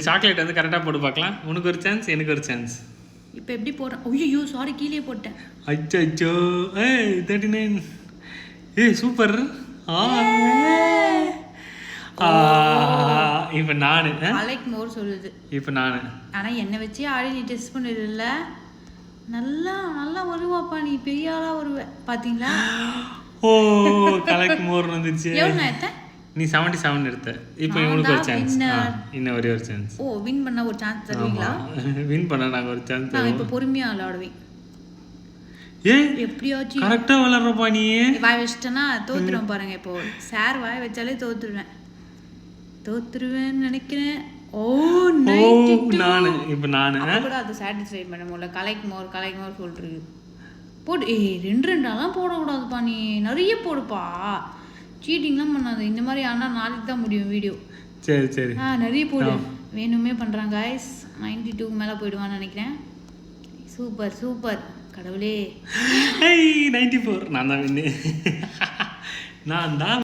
Chocolate வந்து கரெக்டாக போட்டு பார்க்கலாம். உனக்கு ஒரு சான்ஸ், எனக்கு ஒரு சான்ஸ். இப்போ எப்படி போடுறேன்? ஐயோ சாரி, கீழே போட்டேன். அச்சோ. 39. சூப்பர். இப்போ நான் அலைக் மோர் சொல்லுது. இப்போ நான் ஆனால் என்னை வச்சு ஆடி நீ டெஸ்ட் பண்ணிடுல. நல்லா நல்லா வருவாப்பா, நீ பெரிய ஆளா வருவ. பார்த்தீங்களா? கலெக்ட் மோர் வந்துச்சு. எவ்வளோ நான் எடுத்தேன்? நீ 77 எடுத்த. இப்போ உங்களுக்கு ஒரு சான்ஸ். இன்னும் ஒரே ஒரு சான்ஸ். வின் பண்ண ஒரு சான்ஸ் தருவீங்களா? வின் பண்ண நாங்கள் ஒரு சான்ஸ் நான் இப்போ பொறுமையாக விளையாடுவேன். எப்படியாச்சும் கரெக்டாக விளையாடுறப்பா. நீ வாய் வச்சிட்டேன்னா தோத்துருவேன் பாருங்க. இப்போ சார் வாய் வச்சாலே தோத்துருவேன்னு நினைக்கிறேன். நானு இப்போ நானு கூட அதை சாட்டிஸ்ஃபை பண்ண முடியல. கலெக்ட் மோர் சொல்லிட்டு போட்டு 2 போடக்கூடாதுப்பா. நீ நிறைய போடுப்பா, சீட்டிங்லாம் பண்ணாது. இந்த மாதிரி ஆனால் நாளைக்கு தான் முடியும் வீடியோ. சரி நிறைய போடு. வேணுமே பண்ணுறாங்க கைஸ். 92 மேலே போயிடுவான்னு நினைக்கிறேன். சூப்பர் கடவுளே. 94. நான் தான்